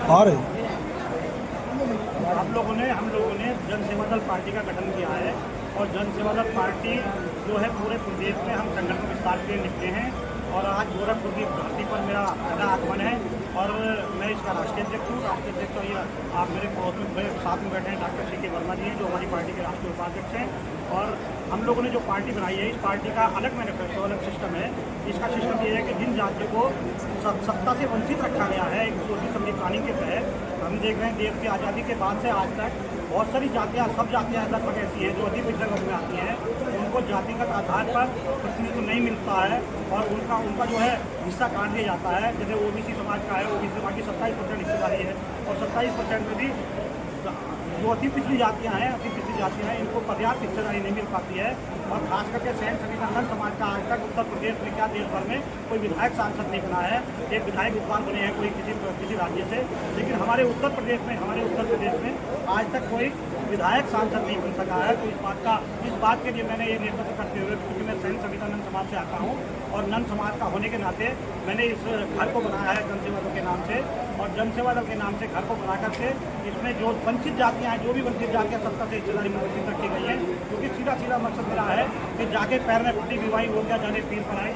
आ रहे हम लोगों ने जन सेवा दल पार्टी का गठन किया है और जन सेवा दल पार्टी जो है पूरे प्रदेश में हम संगठन विस्तार के लिए निकले हैं और आज गोरखपुर की धरती पर मेरा पहला आगमन है और मैं इसका राष्ट्रीय अध्यक्ष हूँ। राष्ट्रीय अध्यक्ष और ये आप मेरे पड़ोस में साथ में बैठे हैं डॉक्टर सी के वर्मा जी हैं जो हमारी पार्टी के राष्ट्रीय उपाध्यक्ष हैं। और हम लोगों ने जो पार्टी बनाई है इस पार्टी का अलग मैनिफेस्टो अलग सिस्टम है। इसका सिस्टम ये है कि जिन जातियों को सत्ता से वंचित रखा गया है एक सोची समझी प्लानिंग के तहत हम देख रहे हैं देश की आज़ादी के बाद से आज तक बहुत सारी जातियाँ सब जातियाँ लगभग ऐसी हैं जो अति पिछड़े वर्ग में आती हैं, उनको जातिगत आधार पर प्रतिनिधित्व नहीं मिलता है और उनका जो है हिस्सा काट दिया जाता है। जैसे ओबीसी समाज का है, ओबीसी समाज की 27% हिस्सेदारी है और 27% में भी जो अति पिछड़ी जातियाँ हैं इनको पर्याप्त हिस्सेदारी नहीं मिल पाती है। और खास करके सैन सविता समाज का आज तक उत्तर प्रदेश में क्या देश भर में कोई विधायक सांसद नहीं बना है। एक विधायक विद्वान बने हैं कोई किसी राज्य से, लेकिन हमारे उत्तर प्रदेश में आज तक कोई विधायक सांसद नहीं बन सका है। तो इस बात के लिए मैंने ये नेतृत्व करते हुए, क्योंकि मैं सैन सविता नंद समाज से आता हूँ और नंद समाज का होने के नाते मैंने इस घर को बनाया है जन सेवा दल के नाम से और जन सेवा दल के नाम से घर को बना करके इसमें जो वंचित जातियाँ हैं, जो भी वंचित जातियाँ सत्ता से हिस्सेदारी में वंचित रखी गई है, क्योंकि सीधा मकसद मेरा है कि जाके पैर में फटी विवाही हो गया जाने पीर पर आई।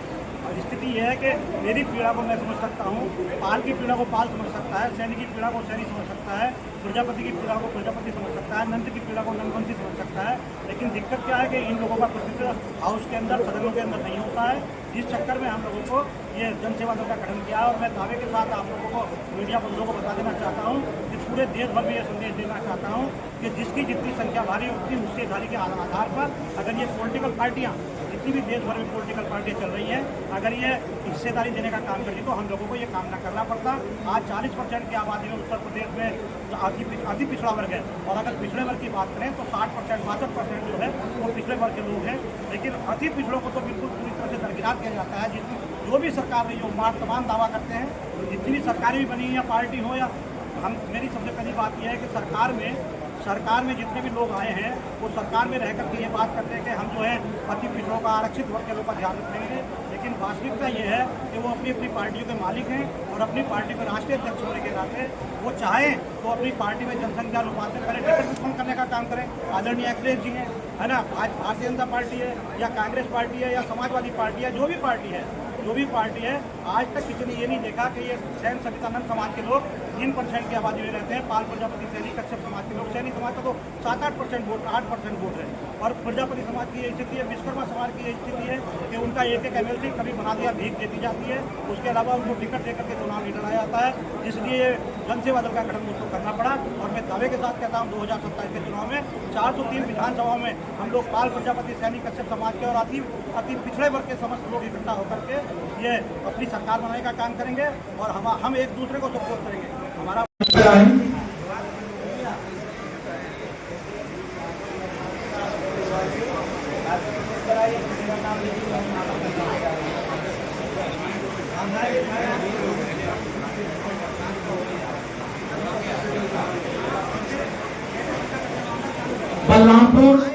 स्थिति यह है कि मेरी पीड़ा को मैं समझ सकता हूँ, पाल की पीड़ा को पाल समझ सकता है, सैनिक की पीड़ा को सैनिक समझ सकता है, प्रजापति की पीड़ा को प्रजापति समझ सकता है, नंद की पीड़ा को नंदवंशी समझ सकता है। लेकिन दिक्कत क्या है कि इन लोगों का प्रतिनिधित्व हाउस के अंदर, सदनों के अंदर नहीं होता है। इस चक्कर में हम लोगों को ये जन सेवा दल का गठन किया और मैं दावे के साथ आप लोगों को, मीडिया बंधुओं को बता देना चाहता हूँ कि पूरे देश भर में ये संदेश देना चाहता हूँ कि जिसकी जितनी संख्या भारी उतनी हिस्सेदारी के आधार पर अगर ये पॉलिटिकल पार्टियाँ जितनी भी देश भर में पॉलिटिकल पार्टियाँ चल रही हैं अगर ये हिस्सेदारी देने का काम करें तो हम लोगों को ये काम ना करना पड़ता। आज 40% की आबादी में उत्तर प्रदेश में अति पिछड़ा वर्ग है और अगर पिछड़े वर्ग की बात करें तो 60% 62% जो है वो पिछड़े वर्ग के लोग हैं। लेकिन अति पिछड़ों को तो बिल्कुल पूरी तरह से दरकिनार किया जाता है। जिसमें जो भी सरकार ने जो तमाम दावा करते हैं, जितनी भी सरकारें भी बनी या पार्टी हो या मेरी सबसे पहली बात यह है कि सरकार में जितने भी लोग आए हैं वो सरकार में रह करके ये बात करते हैं कि हम जो है अति पिछड़ों का आरक्षित वर्ग के लोगों का ध्यान रखेंगे। लेकिन वास्तविकता ये है कि वो अपनी अपनी पार्टियों के मालिक हैं और अपनी पार्टी में राष्ट्रीय अध्यक्ष होने के नाते वो चाहें तो अपनी पार्टी में जनसंख्या अनुपात में पहले टिकट वितरण करने का काम करें। आदरणीय अखिलेश जी हैं, है ना, आज भारतीय जनता पार्टी है या कांग्रेस पार्टी है या समाजवादी पार्टी है, जो भी पार्टी है आज तक किसी ने ये नहीं देखा कि ये सैन सवितानंद समाज के लोग 3% की आबादी में रहते हैं। पाल प्रजापति सैनी कश्यप समाज के लोग, सैनी समाज का तो 7-8% वोट 8% वोट है और प्रजापति समाज की ये स्थिति है, विश्वकर्मा समाज की ये स्थिति है कि उनका एक MLC कभी बना दिया भीख देती जाती है, उसके अलावा उनको टिकट देकर के चुनाव नहीं लड़ा जाता है। इसलिए जन सेवा दल का गठन मुझको करना पड़ा और मैं दावे के साथ कहता हूँ 2027 के चुनाव में 403 विधानसभाओं में हम लोग पाल प्रजापति सैनी कश्यप समाज के और अति पिछड़े वर्ग के समस्त लोग इकट्ठा होकर के ये अपनी सरकार बनाने का काम करेंगे और हम एक दूसरे को सपोर्ट करेंगे। हमारा बलरामपुर